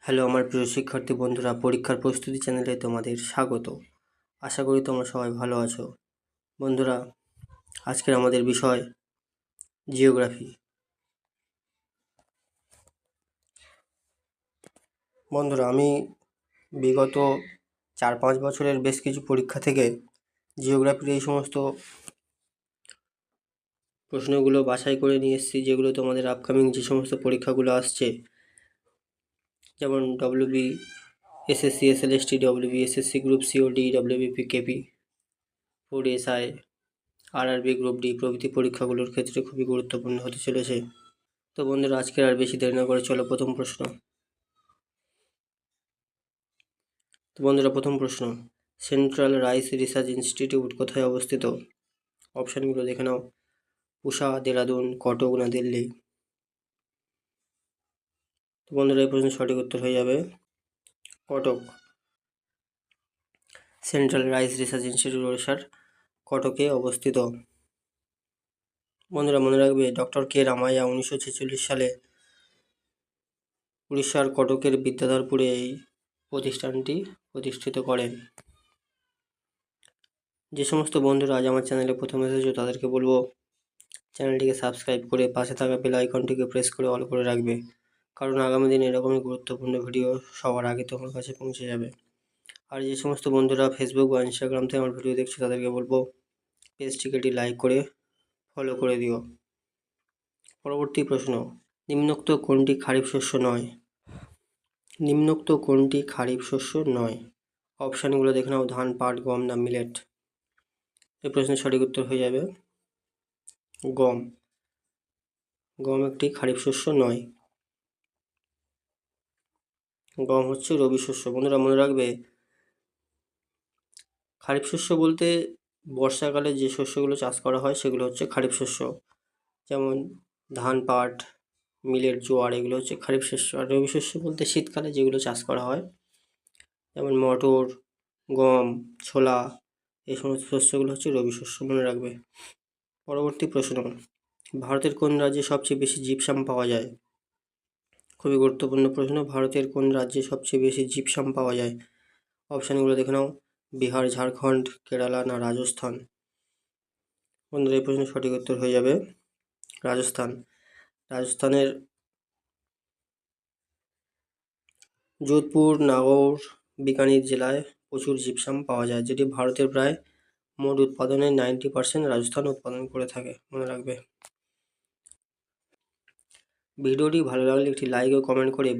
Hello আমার প্রিয় শিক্ষার্থী বন্ধুরা, পরীক্ষার প্রস্তুতি চ্যানেলে তোমাদের স্বাগত। আশা করি তোমরা সবাই ভালো আছো। বন্ধুরা, আজকের আমাদের বিষয় জিওগ্রাফি। বন্ধুরা, আমি বিগত 4-5 বছরের বেশ কিছু পরীক্ষা থেকে জিওগ্রাফির এই সমস্ত প্রশ্নগুলো বাছাই করে নিয়ে এসেছি, যেগুলো তোমাদের আপকামিং যে সমস্ত পরীক্ষাগুলো আসছে, যেমন WB, SSC, SLST, WB, SSC group COD, WBP KP, food SI, RRB group D প্রভৃতি পরীক্ষাগুলোর ক্ষেত্রে খুবই গুরুত্বপূর্ণ হতে চলেছে। তো বন্ধুরা, আজকের আর বেশি দেরি না করে চলো প্রথম প্রশ্ন। তো বন্ধুরা, প্রথম প্রশ্ন, সেন্ট্রাল রাইস রিসার্চ ইনস্টিটিউট কোথায় অবস্থিত? অপশানগুলো দেখে নাও। পুসা, দেরাদুন, কটক না দিল্লি? তো বন্ধুরা, এই প্রশ্নের সঠিক উত্তর হয়ে যাবে Cuttack. Central rice research institute ওড়িশার কটকে অবস্থিত। বন্ধুরা, মনে রাখবে, ডক্টর কে রামাইয়া 1946 সালে উড়িষ্যার কটকের বিদ্যাধরপুরে এই প্রতিষ্ঠানটি প্রতিষ্ঠিত করেন। যে সমস্ত বন্ধুরা আজ আমার চ্যানেলে প্রথম এসেছো তাদেরকে বলবো চ্যানেলটিকে সাবস্ক্রাইব করে পাশে থাকা বেল আইকনটিকে প্রেস করে অল করে রাখবে, কারণ আগামী দিনে এরকমই গুরুত্বপূর্ণ ভিডিও সবার আগে তোমার কাছে পৌঁছে যাবে। আর যে সমস্ত বন্ধুরা ফেসবুক বা ইনস্টাগ্রাম থেকে আমার ভিডিও দেখছো তাদেরকে বলবো পেজটিকে একটি লাইক করে ফলো করে দিও। পরবর্তী প্রশ্ন, নিম্নোক্ত কোনটি খারিফ শস্য নয়? নিম্নোক্ত কোনটি খারিফ শস্য নয়? অপশানগুলো দেখে নাও। ধান, পাট, গম না মিলেট? এই প্রশ্নের সঠিক উত্তর হয়ে যাবে গম। গম একটি খারিফ শস্য নয়। গম হচ্ছে রবি শস্য। বন্ধুরা, মনে রাখবে, খারিফ শস্য বলতে বর্ষাকালে যে শস্যগুলো চাষ করা হয় সেগুলো হচ্ছে খারিফ শস্য, যেমন ধান, পাট, মিলেট, জোয়ার, এগুলো হচ্ছে খারিফ শস্য। আর রবি শস্য বলতে শীতকালে যেগুলো চাষ করা হয়, যেমন মটর, গম, ছোলা, এই সমস্ত শস্যগুলো হচ্ছে রবি শস্য, মনে রাখবে। পরবর্তী প্রশ্ন, ভারতের কোন রাজ্যে সবচেয়ে বেশি জিপসাম পাওয়া যায়? খুবই গুরুত্বপূর্ণ প্রশ্ন। ভারতের কোন রাজ্যে সবচেয়ে বেশি জিপসাম পাওয়া যায়? অপশানগুলো দেখে নাও। বিহার, ঝাড়খণ্ড, কেরালা না রাজস্থান? বন্ধুরা, এই প্রশ্নের সঠিক উত্তর হয়ে যাবে রাজস্থান। রাজস্থানের যোধপুর, নাগৌর, বিকানির জেলায় প্রচুর জিপসাম পাওয়া যায়, যেটি ভারতের প্রায় মোট উৎপাদনের 90% রাজস্থান উৎপাদন করে থাকে, মনে রাখবে। ভিডিওটি ভালো লাগলে একটি লাইক ও কমেন্ট করে